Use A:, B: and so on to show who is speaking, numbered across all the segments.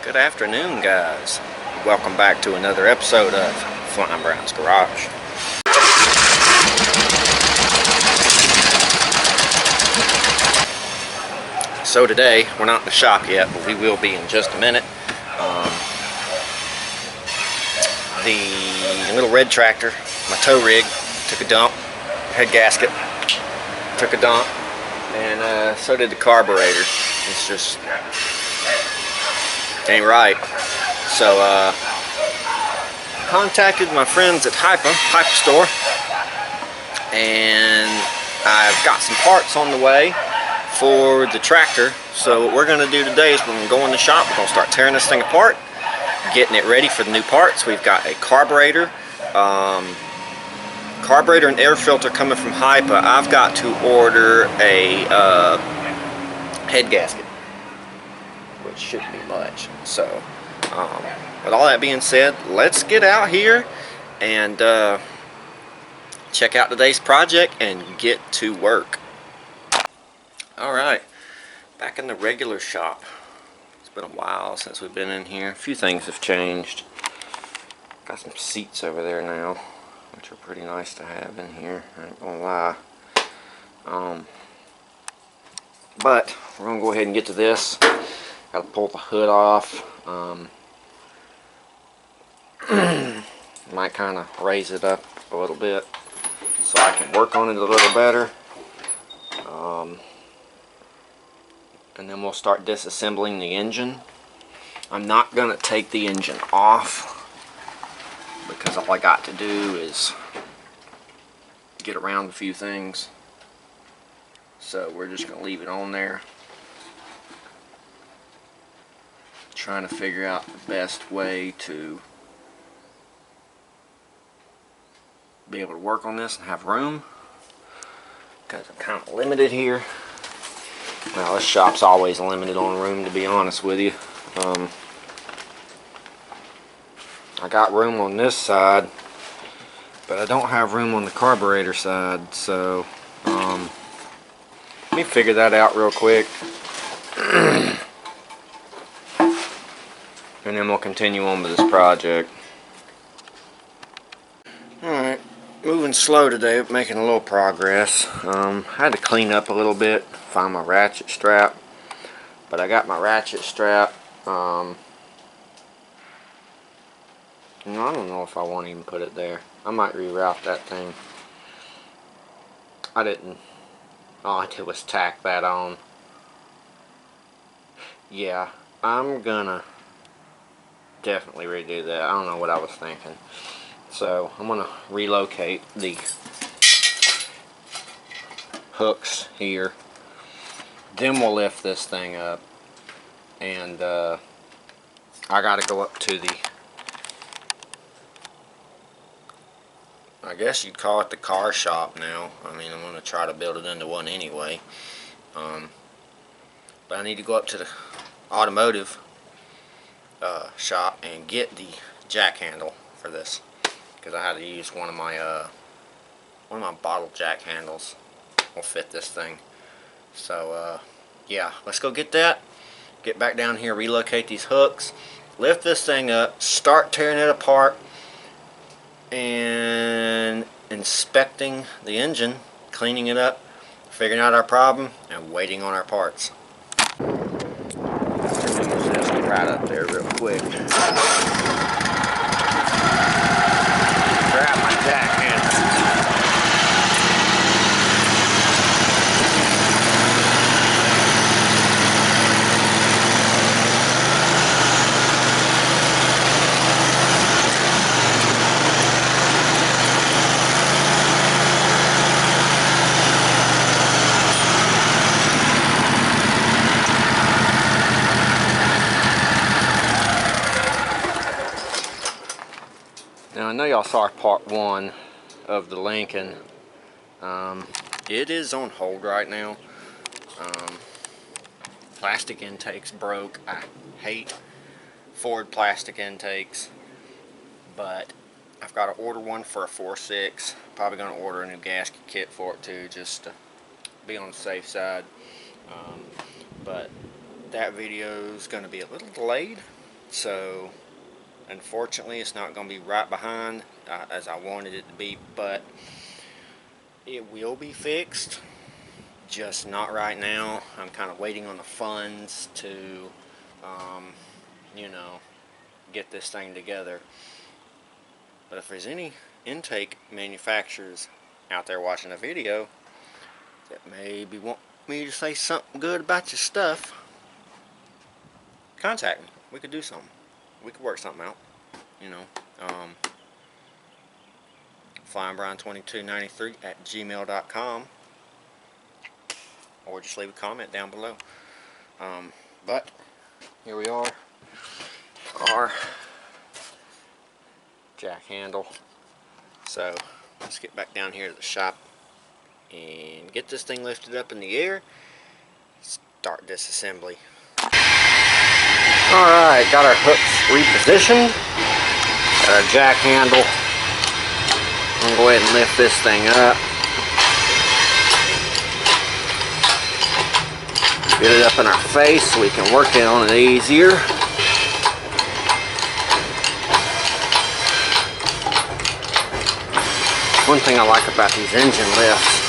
A: Good afternoon, guys. Welcome back to another episode of Flying Brown's Garage. So today, we're not in the shop yet, but we will be in just a minute. The little red tractor, my tow rig, took a dump. Head gasket took a dump, and so did the carburetor. It's just ain't right. So contacted my friends at HIPA store, and I've got some parts on the way for the tractor. So what we're going to do today is we're going to go in the shop. We're going to start tearing this thing apart, getting it ready for the new parts. We've got a carburetor and air filter coming from HIPA. I've got to order a head gasket, which shouldn't be much. So with all that being said, let's get out here and check out today's project and get to work. Alright, back in the regular shop. It's been a while since we've been in here. A few things have changed. Got some seats over there now, which are pretty nice to have in here, I ain't gonna lie. But we're gonna go ahead and get to this. Gotta pull the hood off. Might kind of raise it up a little bit so I can work on it a little better. And then we'll start disassembling the engine. I'm not gonna take the engine off because all I got to do is get around a few things. So we're just gonna leave it on there, trying to figure out the best way to be able to work on this and have room, because I'm kind of limited here. Well, this shop's always limited on room, to be honest with you. I got room on this side, but I don't have room on the carburetor side, so let me figure that out real quick. And then we'll continue on with this project. Alright, moving slow today, but making a little progress. I had to clean up a little bit, find my ratchet strap. But I got my ratchet strap. I don't know if I want to even put it there. I might reroute that thing. I didn't. All I did was tack that on. Yeah, I'm gonna definitely redo that. I don't know what I was thinking. So I'm gonna relocate the hooks here. Then we'll lift this thing up, and I gotta go up to the, I guess you'd call it the car shop now. I mean, I'm gonna try to build it into one anyway. But I need to go up to the automotive shop and get the jack handle for this, because I had to use one of my bottle jack handles will fit this thing. So yeah, let's go get that, get back down here, relocate these hooks, lift this thing up, start tearing it apart, and inspecting the engine, cleaning it up, figuring out our problem, and waiting on our parts. Right up there real quick. Grab my jack handle. Now I know y'all saw part one of the Lincoln. It is on hold right now. Plastic intakes broke. I hate Ford plastic intakes, but I've got to order one for a 4.6. Probably going to order a new gasket kit for it too, just to be on the safe side. But that video is going to be a little delayed So unfortunately it's not going to be right behind as I wanted it to be, but it will be fixed, just not right now. I'm kind of waiting on the funds to you know, get this thing together. But if there's any intake manufacturers out there watching the video that maybe want me to say something good about your stuff, contact me. We could do something. We could work something out. You know, flyingbrian2293@gmail.com, or just leave a comment down below. But here we are, our jack handle. So let's get back down here to the shop and get this thing lifted up in the air. Start disassembly. Alright, got our hooks repositioned. Got our jack handle. I'm going to go ahead and lift this thing up. Get it up in our face so we can work it on it easier. One thing I like about these engine lifts,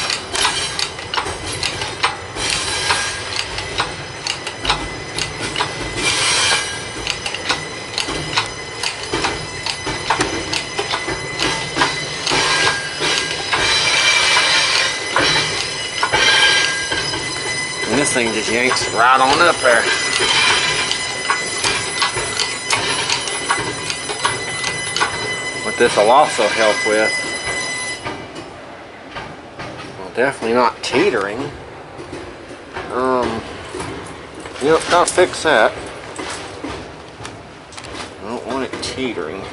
A: and this thing just yanks right on up there. What this will also help with, definitely not teetering. Yep, gotta fix that. I don't want it teetering.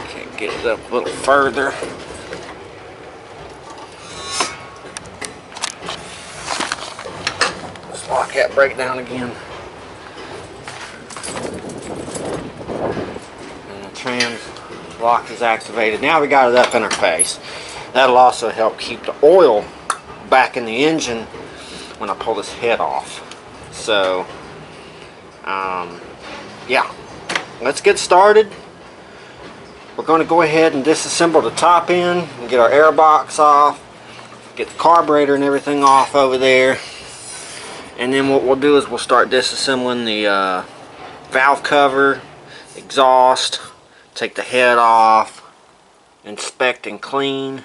A: Can't get it up a little further. Let's lock that brake down again. Trans lock is activated. Now we got it up in our face. That'll also help keep the oil back in the engine when I pull this head off. So yeah, let's get started. We're going to go ahead and disassemble the top end and get our air box off, get the carburetor and everything off over there, and then what we'll do is we'll start disassembling the valve cover, exhaust, take the head off, inspect and clean,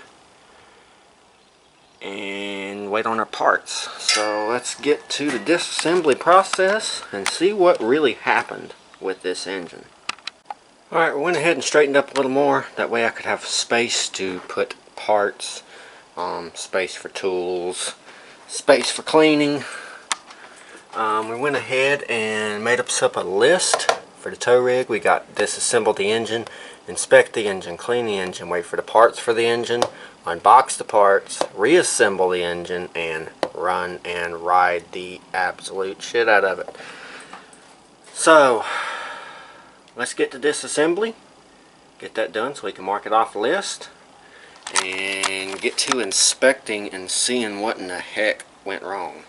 A: and wait on our parts. So let's get to the disassembly process and see what really happened with this engine. Alright, we went ahead and straightened up a little more. That way I could have space to put parts, space for tools, space for cleaning. We went ahead and made up a list for the tow rig. We got disassemble the engine, inspect the engine, clean the engine, wait for the parts for the engine, unbox the parts, reassemble the engine, and run and ride the absolute shit out of it. So let's get to disassembly, get that done so we can mark it off the list, and get to inspecting and seeing what in the heck went wrong.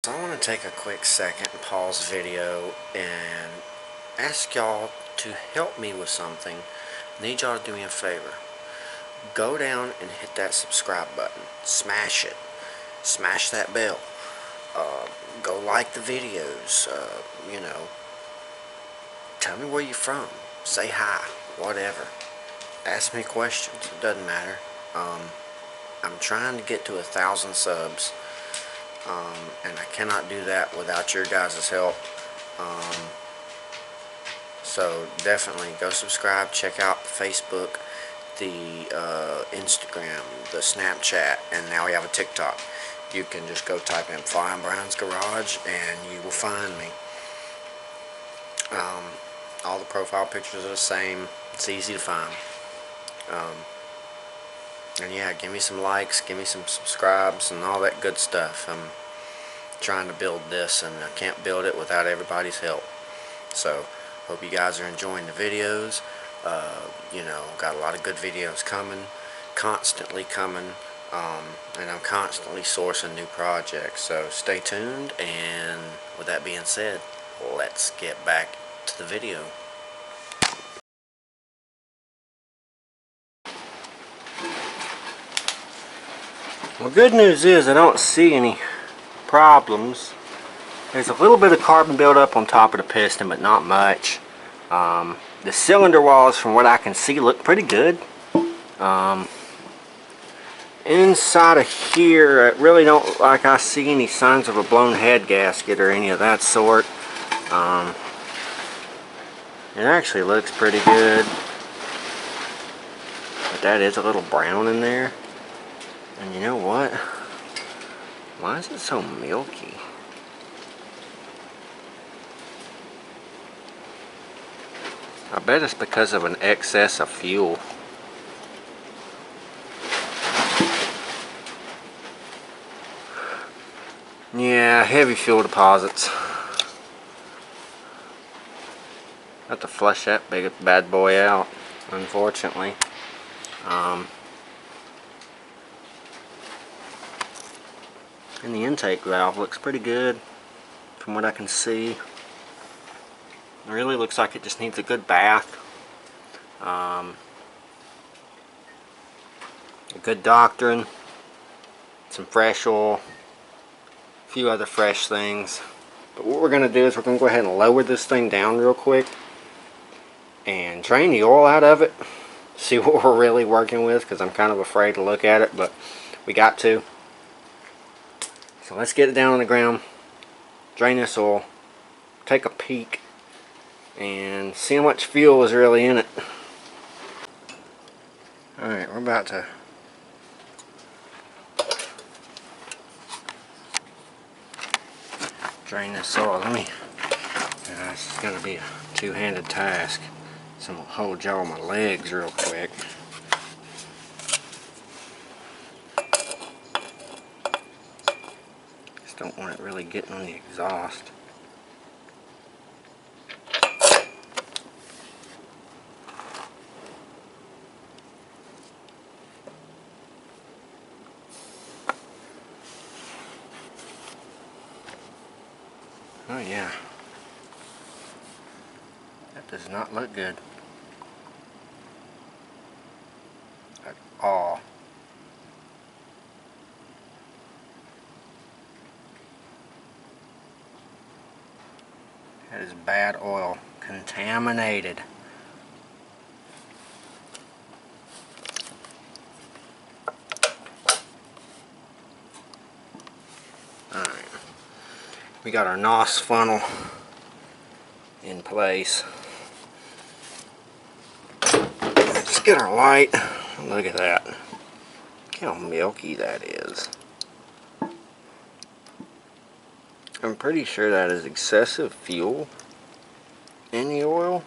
A: So I want to take a quick second and pause the video and ask y'all to help me with something. I need y'all to do me a favor. Go down and hit that subscribe button. Smash it. Smash that bell. Go like the videos. You know, tell me where you're from. Say hi. Whatever. Ask me questions. It doesn't matter. I'm trying to get to 1,000 subs. And I cannot do that without your guys' help. So definitely go subscribe, check out Facebook, the Instagram, the Snapchat, and now we have a TikTok. You can just go type in Flying Brian's Garage and you will find me. All the profile pictures are the same. It's easy to find. And yeah, give me some likes, give me some subscribes, and all that good stuff. I'm trying to build this, and I can't build it without everybody's help. So, hope you guys are enjoying the videos. You know, got a lot of good videos coming, constantly coming, and I'm constantly sourcing new projects, so stay tuned. And with that being said, let's get back to the video. Well, good news is I don't see any problems. There's a little bit of carbon buildup on top of the piston, but not much. The cylinder walls, from what I can see, look pretty good. Inside of here, I really don't look like I see any signs of a blown head gasket or any of that sort. It actually looks pretty good. But that is a little brown in there. And you know what? Why is it so milky? I bet it's because of an excess of fuel. Yeah, heavy fuel deposits. Have to flush that big bad boy out, unfortunately. And the intake valve looks pretty good from what I can see. It really looks like it just needs a good bath. A good doctoring, some fresh oil, a few other fresh things. But what we're going to do is we're going to go ahead and lower this thing down real quick and drain the oil out of it. See what we're really working with, because I'm kind of afraid to look at it, but we got to. So let's get it down on the ground, drain this oil, take a peek, and see how much fuel is really in it. Alright, we're about to drain this oil. This is going to be a two-handed task. So I'm going to hold y'all my legs real quick. Just don't want it really getting on the exhaust. Oh yeah. That does not look good at all. That is bad oil. Contaminated. Alright. We got our NOS funnel in place. Let's get our light. Look at that. Look how milky that is. I'm pretty sure that is excessive fuel in the oil.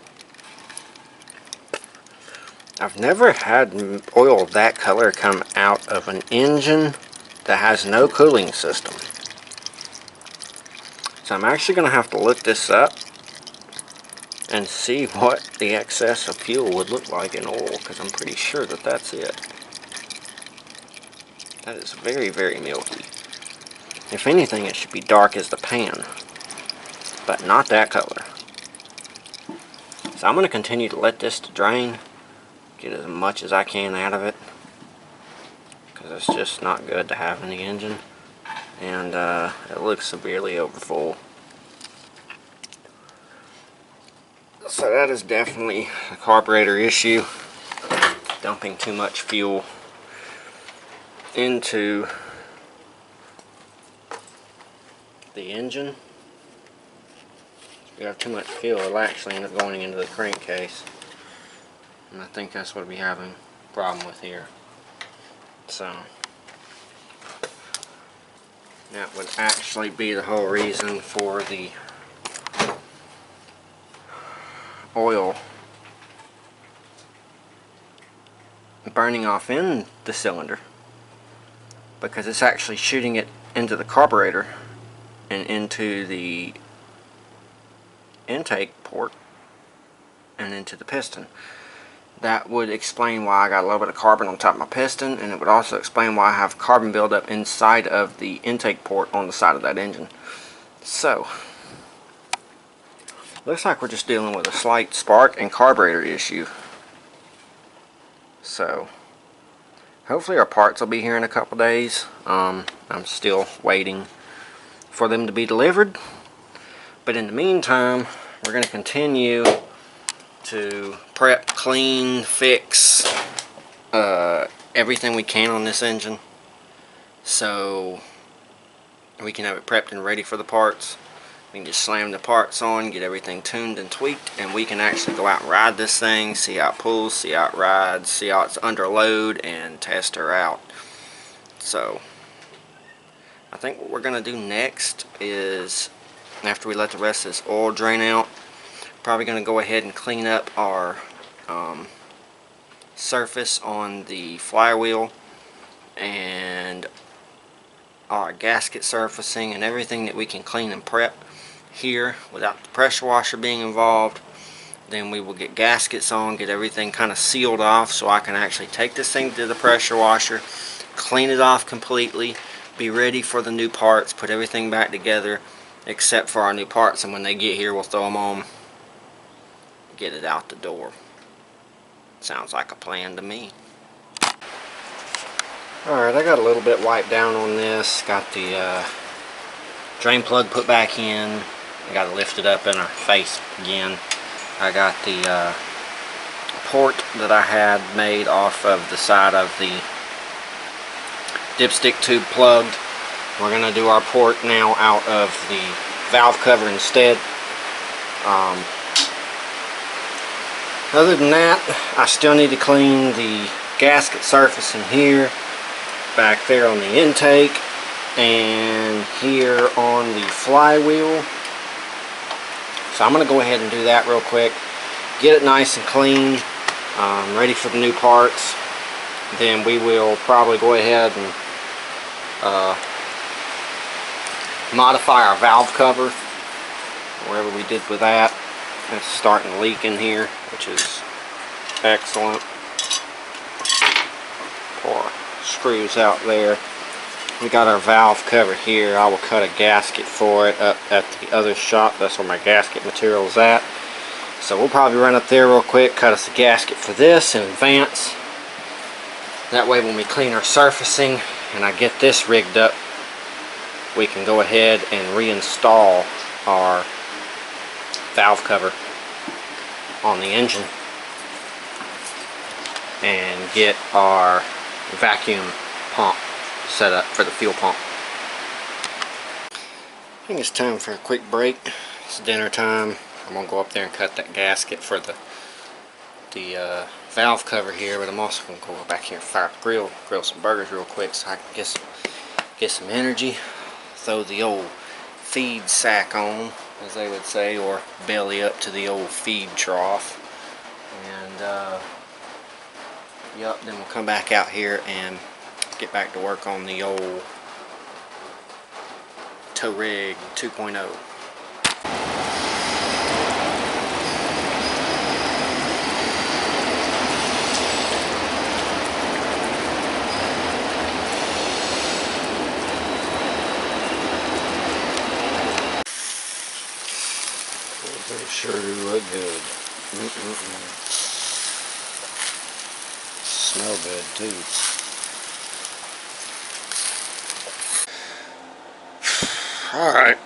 A: I've never had oil of that color come out of an engine that has no cooling system. So I'm actually going to have to look this up and see what the excess of fuel would look like in oil, because I'm pretty sure that that's it. That is very, very milky. If anything, it should be dark as the pan, but not that color. So I'm going to continue to let this drain, get as much as I can out of it, because it's just not good to have in the engine, and it looks severely overfull. So that is definitely a carburetor issue, dumping too much fuel into the engine. If you have too much fuel, it'll actually end up going into the crankcase, and I think that's what we're having a problem with here. So that would actually be the whole reason for the oil burning off in the cylinder, because it's actually shooting it into the carburetor and into the intake port and into the piston. that would explain why I got a little bit of carbon on top of my piston, and it would also explain why I have carbon buildup inside of the intake port on the side of that engine. So, looks like we're just dealing with a slight spark and carburetor issue. So, hopefully our parts will be here in a couple days. I'm still waiting for them to be delivered. But in the meantime, we're going to continue to prep, clean, fix everything we can on this engine, so we can have it prepped and ready for the parts. We can just slam the parts on, get everything tuned and tweaked, and we can actually go out and ride this thing, see how it pulls, see how it rides, see how it's under load, and test her out. So I think what we're going to do next is, after we let the rest of this oil drain out, probably going to go ahead and clean up our surface on the flywheel and our gasket surfacing and everything that we can clean and prep here without the pressure washer being involved. Then we will get gaskets on, get everything kind of sealed off so I can actually take this thing to the pressure washer, clean it off completely, be ready for the new parts, put everything back together except for our new parts, and when they get here we'll throw them on, get it out the door. Sounds like a plan to me. Alright, I got a little bit wiped down on this. Got the drain plug put back in. I got to lift it up in our face again. I got the port that I had made off of the side of the dipstick tube plugged. We're going to do our port now out of the valve cover instead. Other than that, I still need to clean the gasket surface in here, back there on the intake, and here on the flywheel. So I'm going to go ahead and do that real quick, get it nice and clean, ready for the new parts. Then we will probably go ahead and modify our valve cover, wherever we did with that. It's starting to leak in here, which is excellent. Pull our screws out there. We got our valve cover here. I will cut a gasket for it up at the other shop. That's where my gasket material is at. So we'll probably run up there real quick, cut us a gasket for this in advance. That way when we clean our surfacing and I get this rigged up, we can go ahead and reinstall our valve cover on the engine and get our vacuum pump set up for the fuel pump. I think it's time for a quick break. It's dinner time. I'm going to go up there and cut that gasket for the valve cover here, but I'm also going to go back here and fire up the grill some burgers real quick so I can get some energy. Throw the old feed sack on, as they would say, or belly up to the old feed trough. And yep, then we'll come back out here and get back to work on the old tow rig 2.0. They sure do look good. Smell good too. Alright.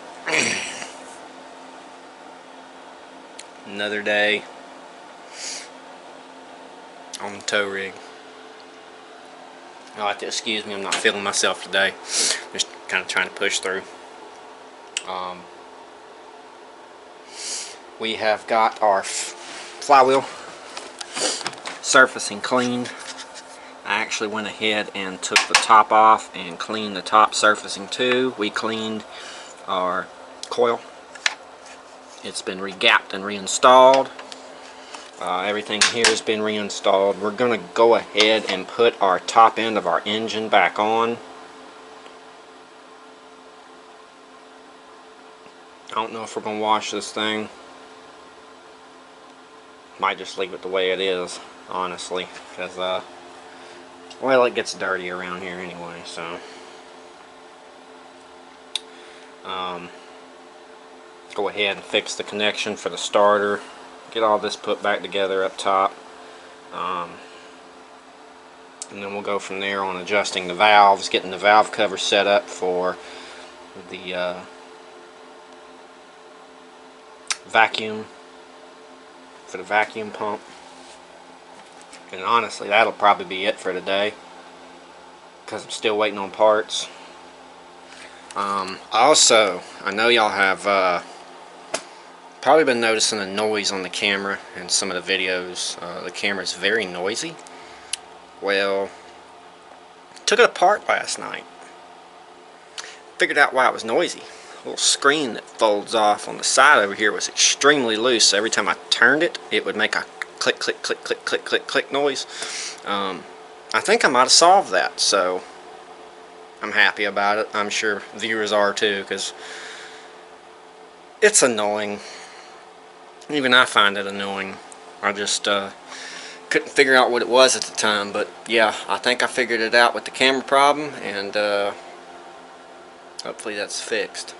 A: Another day on the tow rig. You'll have to excuse me, I'm not feeling myself today. Just kind of trying to push through. We have got our flywheel surfacing cleaned. I actually went ahead and took the top off and cleaned the top surfacing too. We cleaned our coil. It's been regapped and reinstalled. Everything here has been reinstalled. We're going to go ahead and put our top end of our engine back on. I don't know if we're going to wash this thing. Might just leave it the way it is. honestly, because well, it gets dirty around here anyway. So go ahead and fix the connection for the starter, get all this put back together up top, and then we'll go from there on adjusting the valves, getting the valve cover set up for the vacuum pump. And honestly, that'll probably be it for today, because I'm still waiting on parts. Also, I know y'all have probably been noticing the noise on the camera in some of the videos. The camera's very noisy. Well, took it apart last night. Figured out why it was noisy. The little screen that folds off on the side over here was extremely loose, so every time I turned it, it would make a click, click, click, click, click, click, click noise. I think I might have solved that, so I'm happy about it. I'm sure viewers are too, because it's annoying. Even I find it annoying. I just couldn't figure out what it was at the time, but yeah, I think I figured it out with the camera problem, and hopefully that's fixed.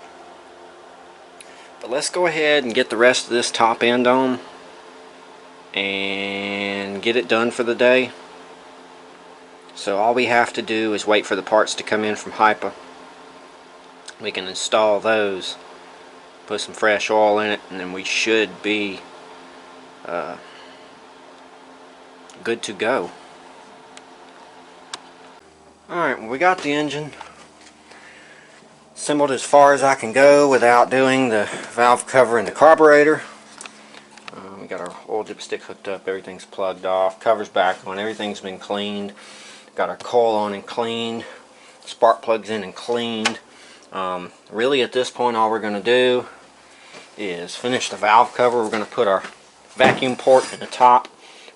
A: But let's go ahead and get the rest of this top end on and get it done for the day. So all we have to do is wait for the parts to come in from HIPA. We can install those, put some fresh oil in it, and then we should be good to go. Alright, well, we got the engine assembled as far as I can go without doing the valve cover and the carburetor. We got our oil dipstick hooked up, everything's plugged off, cover's back on, everything's been cleaned. Got our coil on and cleaned, spark plugs in and cleaned. Really at this point all we're going to do is finish the valve cover. We're going to put our vacuum port in the top.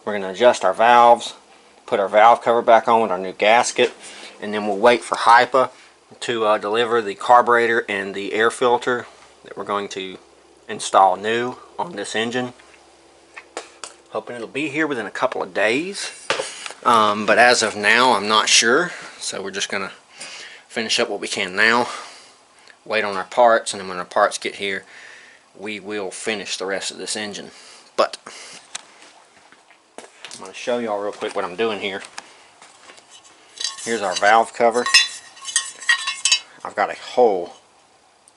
A: We're going to adjust our valves, put our valve cover back on with our new gasket, and then we'll wait for HIPA to deliver the carburetor and the air filter that we're going to install new on this engine. Hoping it'll be here within a couple of days, but as of now I'm not sure, so we're just going to finish up what we can now, wait on our parts, and then when our parts get here we will finish the rest of this engine. But I'm going to show y'all real quick what I'm doing here. Here's our valve cover. I've got a hole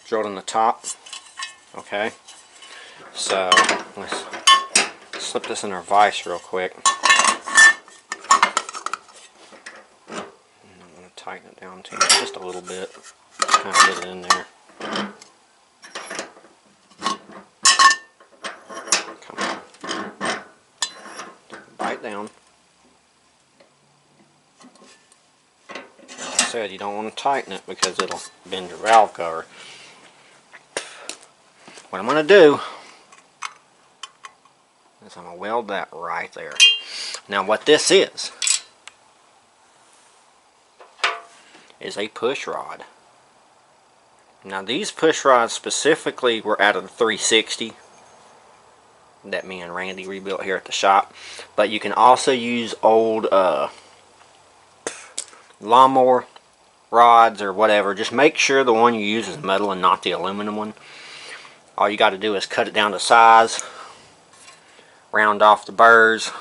A: drilled in the top. Okay, so let's slip this in our vise real quick. And I'm going to tighten it down to just a little bit. Kind of get it in there. Come on. Bite down. Like I said, you don't want to tighten it because it'll bend your valve cover. What I'm going to do is I'm going to weld that right there. Now what this is a push rod. Now these push rods specifically were out of the 360 that me and Randy rebuilt here at the shop, but you can also use old lawnmower rods or whatever. Just make sure the one you use is metal and not the aluminum one. All you got to do is cut it down to size, round off the burrs,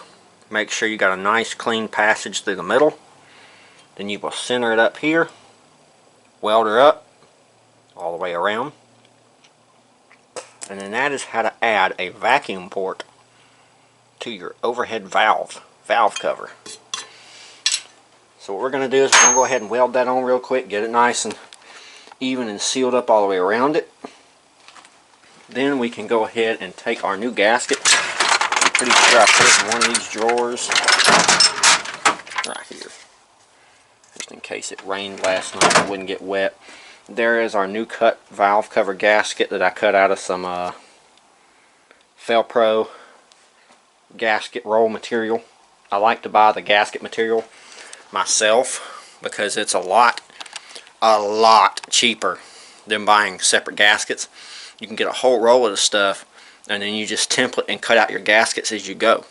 A: make sure you got a nice clean passage through the middle. Then you will center it up here, weld her up all the way around, and then that is how to add a vacuum port to your overhead valve cover. So what we're going to do is we're going to go ahead and weld that on real quick, get it nice and even and sealed up all the way around it. Then we can go ahead and take our new gasket. I'm pretty sure I put it in one of these drawers right here, just in case it rained last night and it wouldn't get wet. There is our new cut valve cover gasket that I cut out of some Felpro gasket roll material. I like to buy the gasket material myself because it's a lot cheaper than buying separate gaskets. You can get a whole roll of the stuff and then you just template and cut out your gaskets as you go.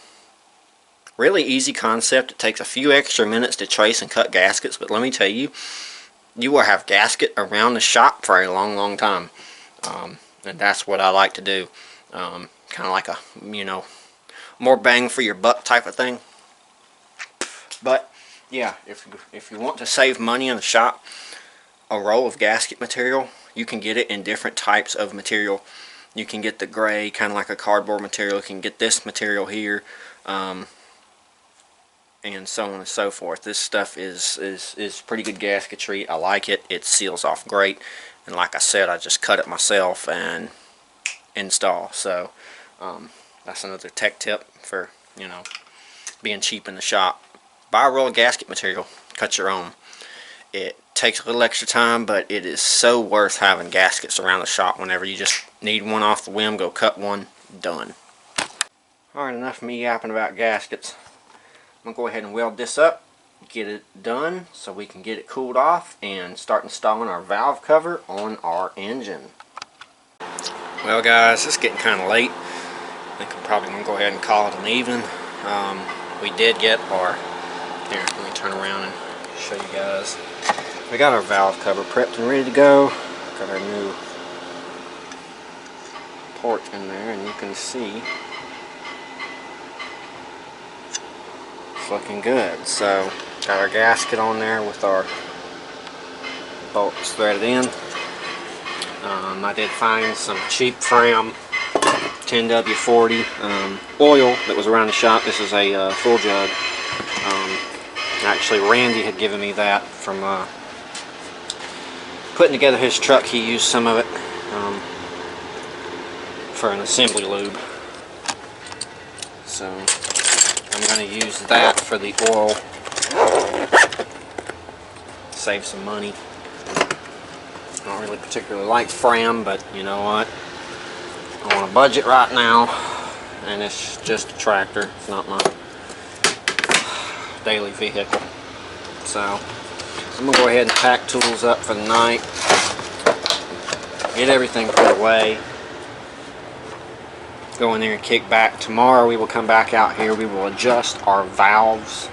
A: Really easy concept. It takes a few extra minutes to trace and cut gaskets, but let me tell you, you will have gasket around the shop for a long, long time. And that's what I like to do. Kind of like a, more bang for your buck type of thing. But yeah, if you want to save money in the shop, a roll of gasket material, you can get it in different types of material. You can get the gray, kind of like a cardboard material. You can get this material here, and so on and so forth. This stuff is pretty good gasketry. I like it. It seals off great. And like I said, I just cut it myself and install. So that's another tech tip for, being cheap in the shop. Buy a roll of gasket material. Cut your own. It takes a little extra time, but it is so worth having gaskets around the shop whenever you just need one off the whim. Go cut one. Done. Alright, enough of me yapping about gaskets. I'm going to go ahead and weld this up, get it done so we can get it cooled off and start installing our valve cover on our engine. Well guys, it's getting kind of late. I think I'm probably going to go ahead and call it an evening. We did get our, here, let me turn around and show you guys. We got our valve cover prepped and ready to go. Got our new port in there, and you can see it's looking good. So got our gasket on there with our bolts threaded in. I did find some cheap Fram 10W40 oil that was around the shop. This is a full jug. Actually, Randy had given me that from putting together his truck. He used some of it for an assembly lube. So I'm going to use that for the oil. Save some money. I don't really particularly like Fram, but you know what? I'm on a budget right now, and it's just a tractor. It's not my daily vehicle. So I'm going to go ahead and pack tools up for the night. Get everything put away. Go in there and kick back. Tomorrow we will come back out here. We will adjust our valves.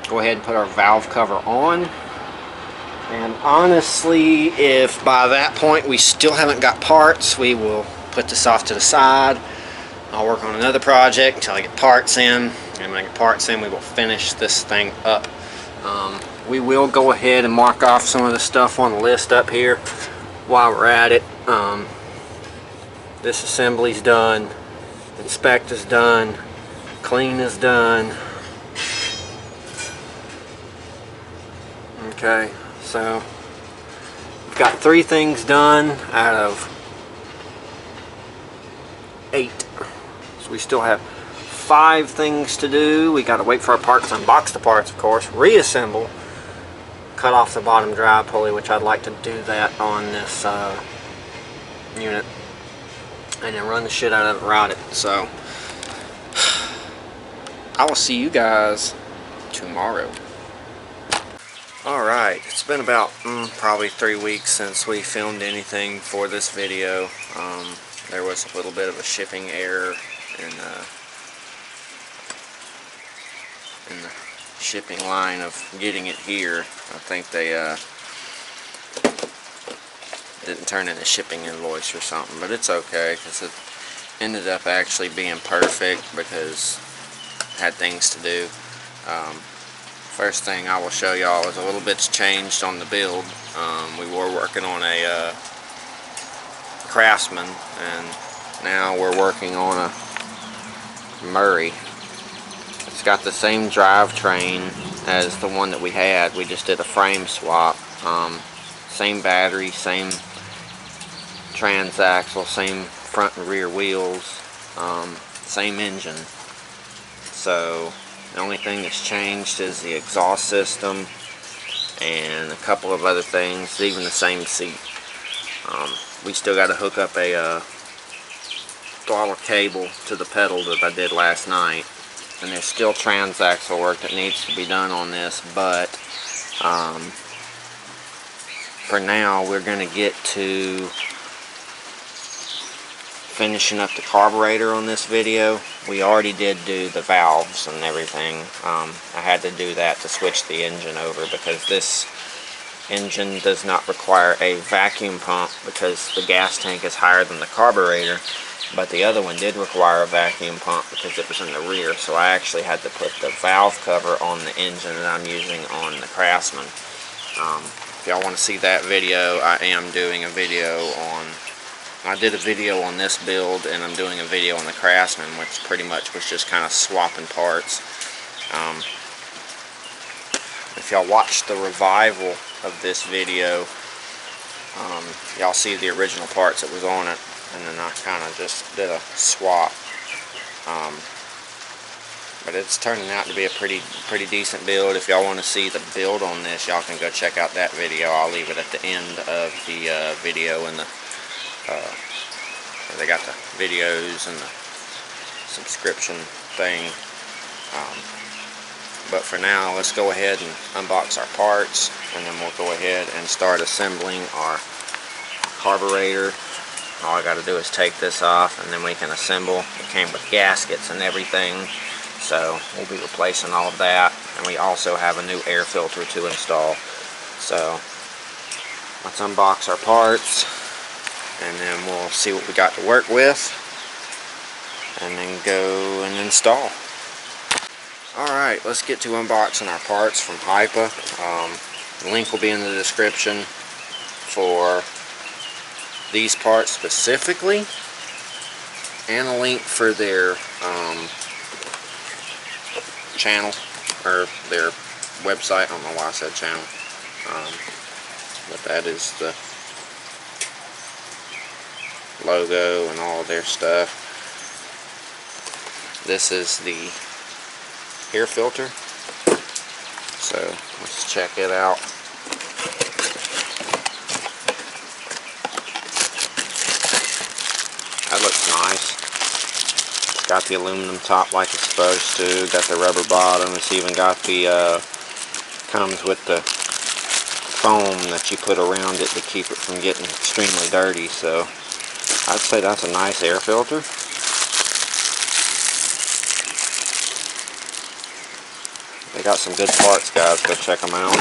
A: Go ahead and put our valve cover on. And honestly, if by that point we still haven't got parts, we will put this off to the side. I'll work on another project until I get parts in. And when I get parts in, we will finish this thing up. We will go ahead and mark off some of the stuff on the list up here while we're at it. This assembly's done. Inspect is done. Clean is done. Okay. So, we've got 3 things done out of 8. So we still have 5 things to do. We got to wait for our parts, unbox the parts, of course, reassemble, cut off the bottom drive pulley, which I'd like to do that on this unit, and then run the shit out of it, route it. So, I will see you guys tomorrow. Alright, it's been about probably 3 weeks since we filmed anything for this video. There was a little bit of a shipping error in the shipping line of getting it here. I think they didn't turn in a shipping invoice or something, but it's okay because it ended up actually being perfect because I had things to do. First thing I will show y'all is a little bit's changed on the build. We were working on a Craftsman, and now we're working on a Murray. It's got the same drivetrain as the one that we had. We just did a frame swap. Same battery, same transaxle, same front and rear wheels, same engine. So the only thing that's changed is the exhaust system and a couple of other things, even the same seat. We still got to hook up a throttle cable to the pedal that I did last night, and there's still transaxle work that needs to be done on this, but for now we're going to get to finishing up the carburetor on this video. We already did do the valves and everything. I had to do that to switch the engine over because this engine does not require a vacuum pump because the gas tank is higher than the carburetor, but the other one did require a vacuum pump because it was in the rear, so I actually had to put the valve cover on the engine that I'm using on the Craftsman. If y'all want to see that video, I am doing a video on, I did a video on this build and I'm doing a video on the Craftsman, which pretty much was just kind of swapping parts. If y'all watched the revival of this video, y'all see the original parts that was on it, and then I kind of just did a swap. But it's turning out to be a pretty decent build. If y'all want to see the build on this, y'all can go check out that video. I'll leave it at the end of the video, and they got the videos and the subscription thing. But for now, let's go ahead and unbox our parts, and then we'll go ahead and start assembling our carburetor. All I got to do is take this off, and then we can assemble. It came with gaskets and everything, so we'll be replacing all of that. And we also have a new air filter to install. So let's unbox our parts, and then we'll see what we got to work with, and then go and install. Alright, let's get to unboxing our parts from HIPA. The link will be in the description for these parts specifically, and a link for their channel, or their website. I don't know why I said channel, but that is the logo and all of their stuff. This is the air filter, so let's check it out. That looks nice. It's got the aluminum top like it's supposed to, got the rubber bottom. It's even got the comes with the foam that you put around it to keep it from getting extremely dirty. So I'd say that's a nice air filter. They got some good parts, guys. Go check them out.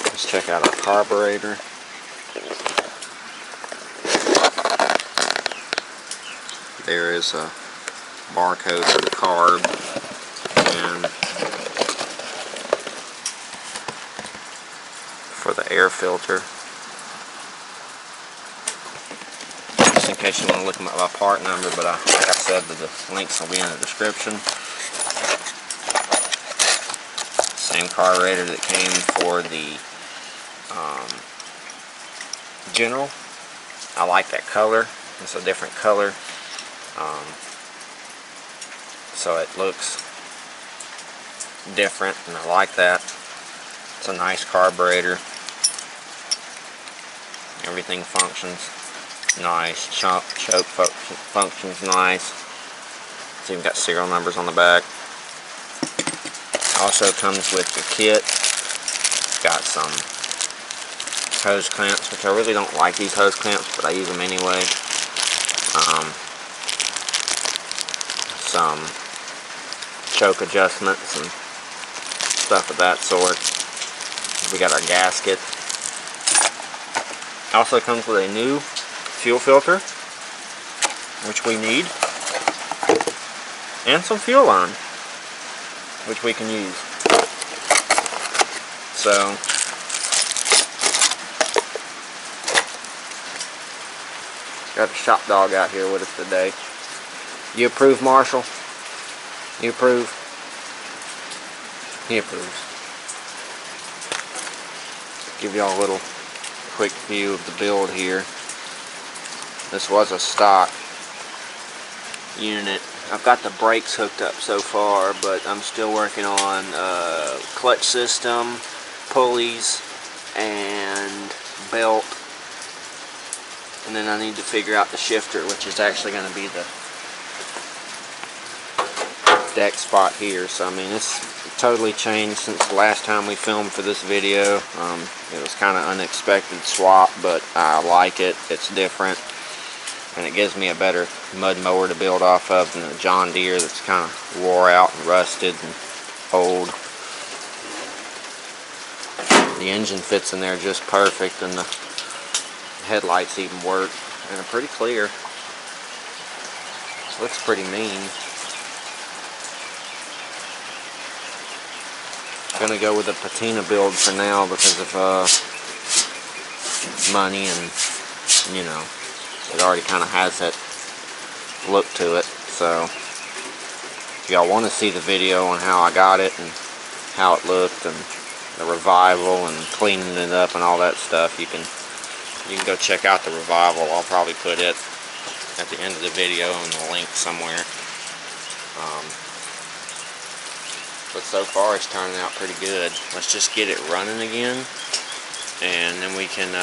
A: Let's check out our carburetor. There is a barcode for the Carb, and for the air filter. Just in case you want to look at my part number, but like I said, the links will be in the description. Same carburetor that came for the General. I like that color. It's a different color, so it looks different, and I like that. It's a nice carburetor. Everything functions nice. Choke functions nice. It's even got serial numbers on the back. Also comes with the kit. Got some hose clamps, which I really don't like these hose clamps, but I use them anyway. Some choke adjustments and stuff of that sort. We got our gasket. Also comes with a new fuel filter, which we need, and some fuel line, which we can use. So got a shop dog out here with us today. You approve, Marshall? You approve? He approves. Give y'all a little quick view of the build here. This was a stock unit. I've got the brakes hooked up so far, but I'm still working on clutch system, pulleys, and belt. And then I need to figure out the shifter, which is actually going to be the deck spot here. So I mean, it's totally changed since the last time we filmed for this video. It was kind of unexpected swap, but I like it. It's different, and it gives me a better mud mower to build off of than the John Deere that's kind of wore out and rusted and old. The engine fits in there just perfect, and the headlights even work, and they're pretty clear. Looks pretty mean. Gonna go with a patina build for now because of money, and you know, it already kind of has that look to it. So if y'all want to see the video on how I got it and how it looked and the revival and cleaning it up and all that stuff, you can go check out the revival. I'll probably put it at the end of the video in the link somewhere. But so far it's turning out pretty good. Let's just get it running again, and then we can,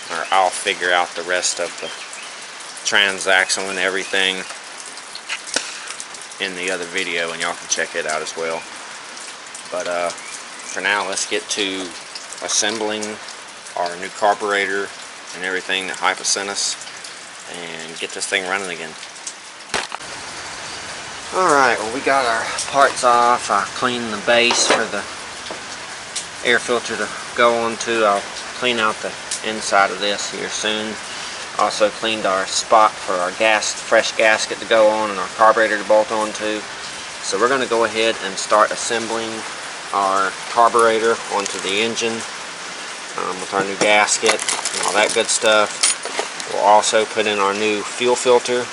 A: or I'll figure out the rest of the transaxle and everything in the other video, and y'all can check it out as well. But for now, let's get to assembling our new carburetor and everything that HIPA sent us, and get this thing running again. Alright, well, we got our parts off. I cleaned the base for the air filter to go onto. I'll clean out the inside of this here soon. Also cleaned our spot for our fresh gasket to go on and our carburetor to bolt onto. So we're going to go ahead and start assembling our carburetor onto the engine with our new gasket and all that good stuff. We'll also put in our new fuel filter,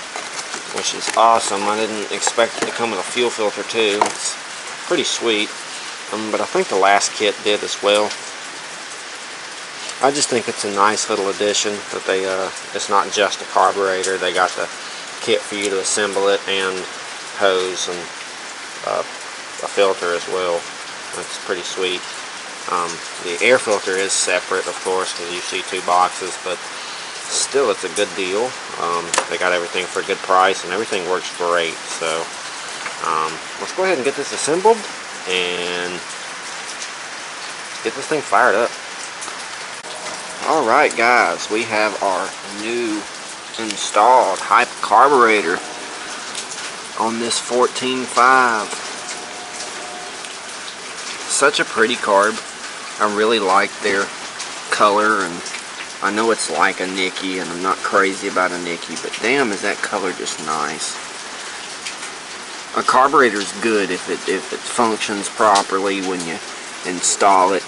A: which is awesome. I didn't expect it to come with a fuel filter too. It's pretty sweet, but I think the last kit did as well. I just think it's a nice little addition that they, it's not just a carburetor. They got the kit for you to assemble it, and hose, and a filter as well. That's pretty sweet. The air filter is separate, of course, because you see two boxes, but still, it's a good deal. They got everything for a good price, and everything works great. So let's go ahead and get this assembled and get this thing fired up. Alright guys, we have our new installed HIPA carburetor on this 14.5. Such a pretty carb. I really like their color, and I know it's like a Nicky, and I'm not crazy about a Nicky, but damn, is that color just nice. A carburetor's good if it functions properly when you install it,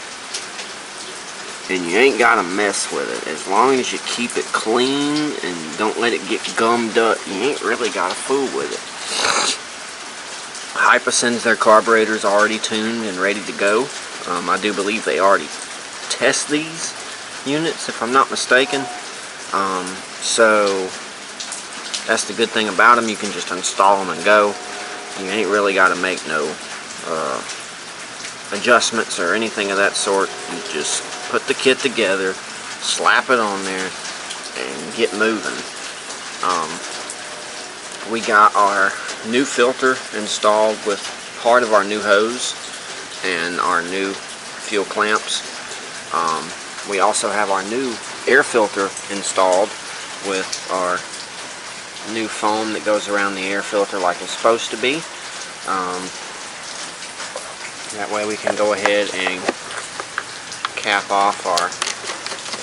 A: and you ain't gotta mess with it. As long as you keep it clean and don't let it get gummed up, you ain't really gotta fool with it. HIPA sends their carburetors already tuned and ready to go. I do believe they already test these units, if I'm not mistaken. So that's the good thing about them. You can just install them and go. You ain't really got to make no adjustments or anything of that sort. You just put the kit together, slap it on there, and get moving. We got our new filter installed with part of our new hose and our new fuel clamps. We also have our new air filter installed with our new foam that goes around the air filter like it's supposed to be. That way we can go ahead and cap off our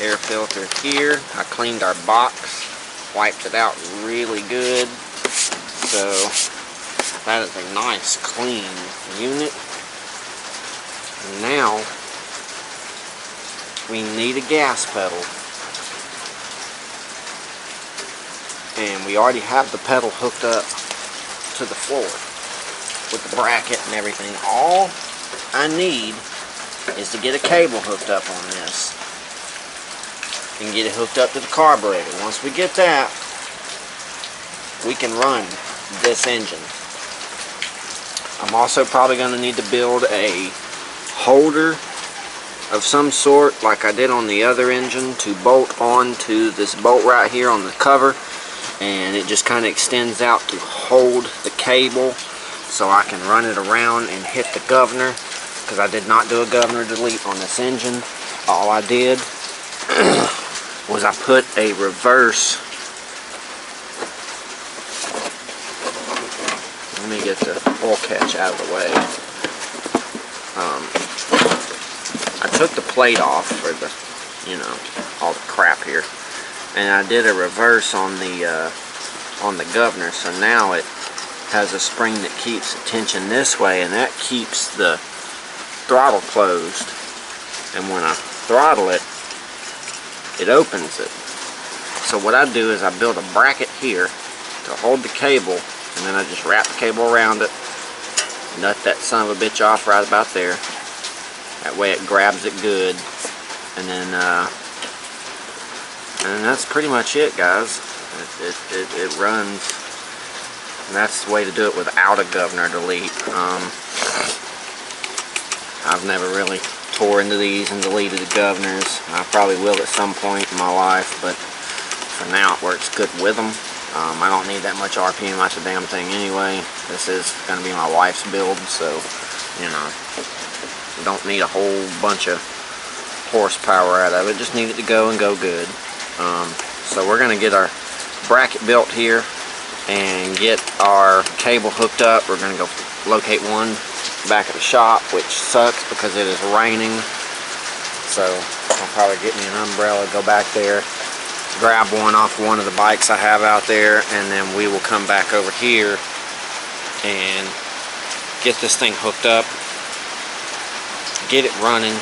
A: air filter here. I cleaned our box, wiped it out really good. So that is a nice clean unit. Now we need a gas pedal, and we already have the pedal hooked up to the floor with the bracket and everything. All I need is to get a cable hooked up on this and get it hooked up to the carburetor. Once we get that, we can run this engine. I'm also probably going to need to build a holder of some sort like I did on the other engine to bolt on to this bolt right here on the cover, and it just kind of extends out to hold the cable so I can run it around and hit the governor, because I did not do a governor delete on this engine. All I did was I put a reverse. Let me get the oil catch out of the way. I took the plate off for the, you know, all the crap here, and I did a reverse on the governor, so now it has a spring that keeps the tension this way, and that keeps the throttle closed, and when I throttle it, it opens it. So what I do is I build a bracket here to hold the cable, and then I just wrap the cable around it, nut that son of a bitch off right about there. That way it grabs it good, and then that's pretty much it, guys. It runs, and that's the way to do it without a governor delete. I've never really tore into these and deleted the governors. I probably will at some point in my life, but for now it works good with them. I don't need that much RPM out the damn thing anyway. This is going to be my wife's build, so, you know, don't need a whole bunch of horsepower out of it. Just need it to go and go good. So we're going to get our bracket built here and get our cable hooked up. We're going to go locate one back at the shop, which sucks because it is raining. So I'll probably get me an umbrella, go back there, grab one off one of the bikes I have out there, and then we will come back over here and get this thing hooked up, get it running.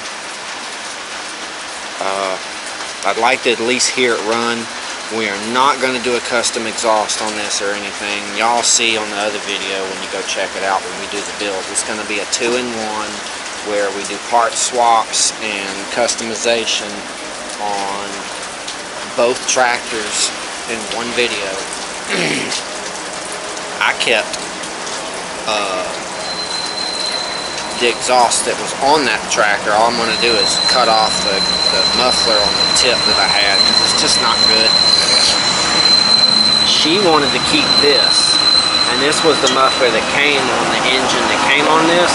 A: I'd like to at least hear it run. We are not going to do a custom exhaust on this or anything. Y'all see on the other video when you go check it out when we do the build. It's going to be a 2-in-1 where we do part swaps and customization on both tractors in one video. I kept the exhaust that was on that tractor. All I'm going to do is cut off the muffler on the tip that I had, because it's just not good. She wanted to keep this, and this was the muffler that came on the engine that came on this,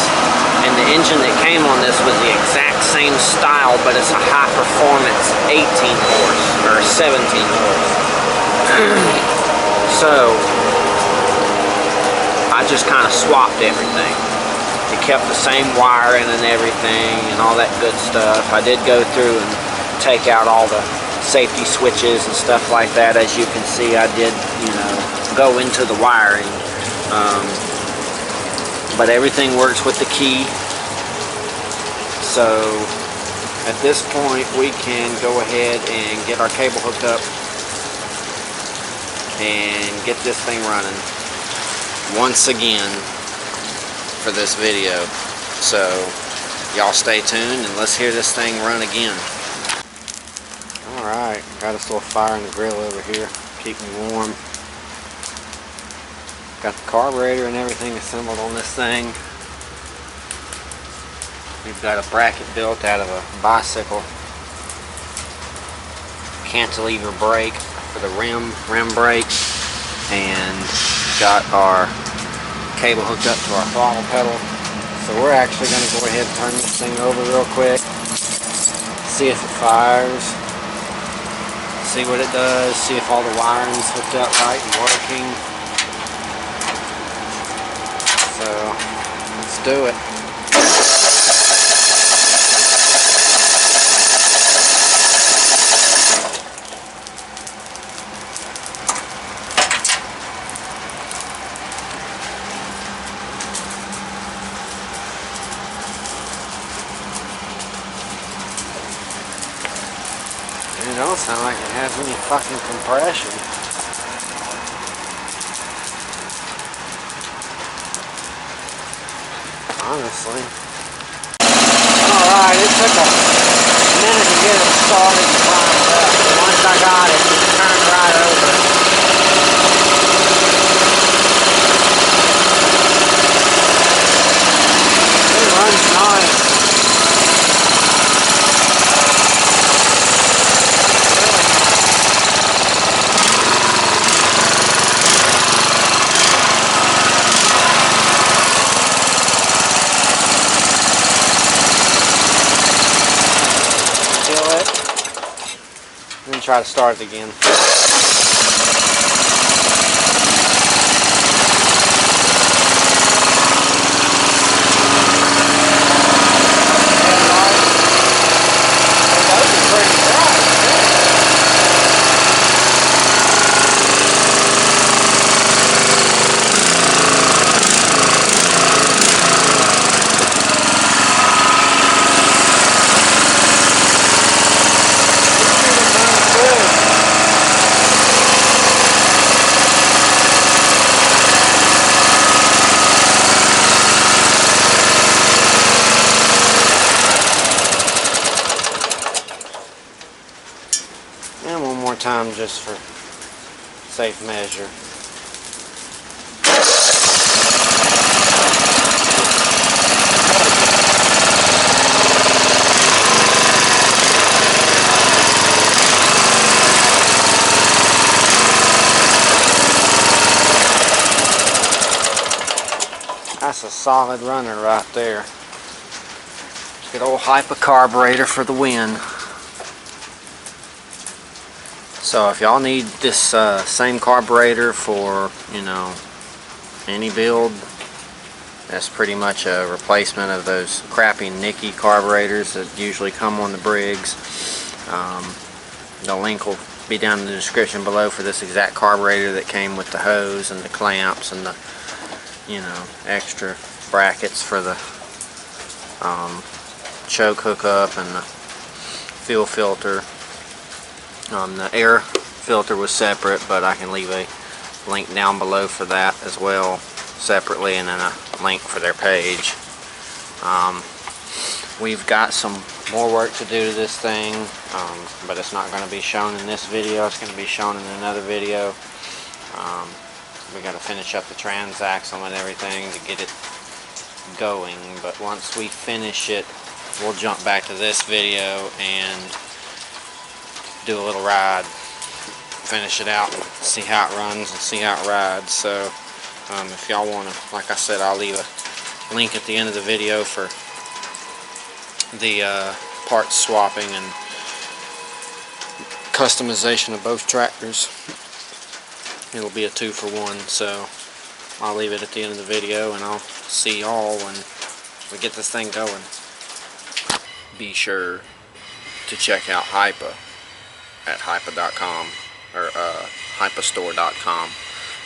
A: and the engine that came on this was the exact same style, but it's a high performance 18 horse or 17 horse. So I just kind of swapped everything. It kept the same wiring and everything and all that good stuff. I did go through and take out all the safety switches and stuff like that. As you can see, I did, you know, go into the wiring. But everything works with the key. So at this point we can go ahead and get our cable hooked up and get this thing running once again for this video. So y'all stay tuned and let's hear this thing run again. Alright, got us a little fire in the grill over here, keep me warm. Got the carburetor and everything assembled on this thing. We've got a bracket built out of a bicycle cantilever brake for the rim brake, and got our cable hooked up to our throttle pedal. So we're actually going to go ahead and turn this thing over real quick, see if it fires, see what it does, see if all the wiring's hooked up right and working. So let's do it. It don't sound like it has any fucking compression. Honestly. Alright, it took a minute to get it started and primed up. Once I got it, it turned right over. It runs nice.
B: and try to start it again. And one more time just for safe measure. That's a solid runner right there. Good old HIPA carburetor for the win. So if y'all need this same carburetor for, you know, any build, that's pretty much a replacement of those crappy Nicky carburetors that usually come on the Briggs. The link will be down in the description below for this exact carburetor that came with the hose and the clamps and the, you know, extra brackets for the choke hookup and the fuel filter. The air filter was separate, but I can leave a link down below for that as well separately, and then a link for their page. We've got some more work to do to this thing, but it's not going to be shown in this video. It's going to be shown in another video. We got to finish up the transaxle and everything to get it going, but once we finish it, we'll jump back to this video and do a little ride, finish it out, and see how it runs and see how it rides. So if y'all want to, like I said, I'll leave a link at the end of the video for the parts swapping and customization of both tractors. It'll be a 2-for-1, so I'll leave it at the end of the video, and I'll see y'all when we get this thing going. Be sure to check out HIPA at HIPA.com or HIPAstore.com.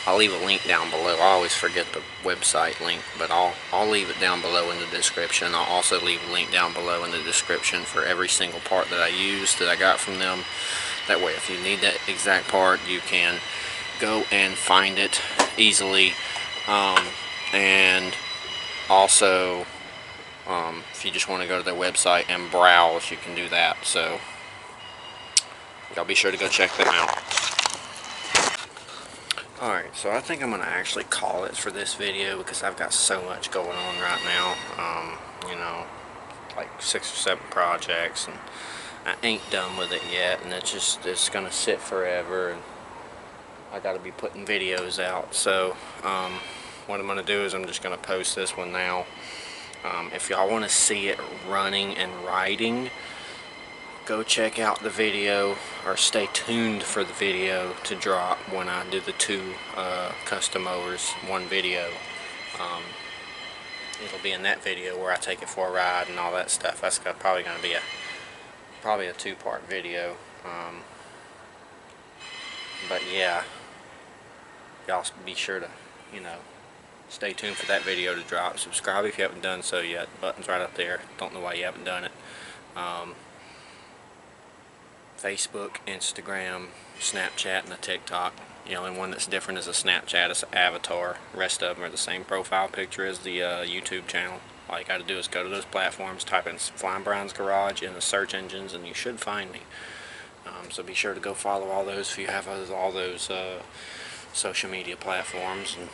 B: I'll leave a link down below. I always forget the website link, but I'll leave it down below in the description. I'll also leave a link down below in the description for every single part that I used that I got from them. That way, if you need that exact part, you can go and find it easily. And also, if you just want to go to their website and browse, you can do that. So y'all be sure to go check them out. Alright, so I think I'm going to actually call it for this video because I've got so much going on right now. You know, like 6 or 7 projects, and I ain't done with it yet, and it's going to sit forever, and I got to be putting videos out. So what I'm going to do is I'm just going to post this one now. If y'all want to see it running and riding, go check out the video, or stay tuned for the video to drop when I do the 2 custom mowers, one video. It'll be in that video where I take it for a ride and all that stuff. That's probably going to be a 2-part video. But yeah, y'all be sure to, you know, stay tuned for that video to drop. Subscribe if you haven't done so yet. The button's right up there. Don't know why you haven't done it. Facebook, Instagram, Snapchat, and a TikTok. The only one that's different is a Snapchat. It's an avatar. The rest of them are the same profile picture as the YouTube channel. All you got to do is go to those platforms, type in Flying Brian's Garage in the search engines, and you should find me. So be sure to go follow all those if you have all those social media platforms, and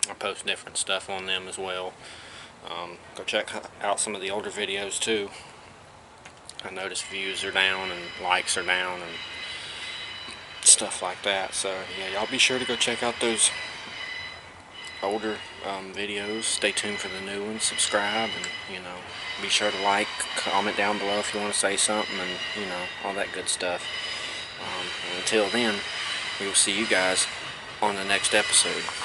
B: I post different stuff on them as well. Go check out some of the older videos too. I noticed views are down and likes are down and stuff like that. So yeah, y'all be sure to go check out those older videos. Stay tuned for the new ones. Subscribe, and you know, be sure to like, comment down below if you want to say something, and you know, all that good stuff. Until then, we will see you guys on the next episode.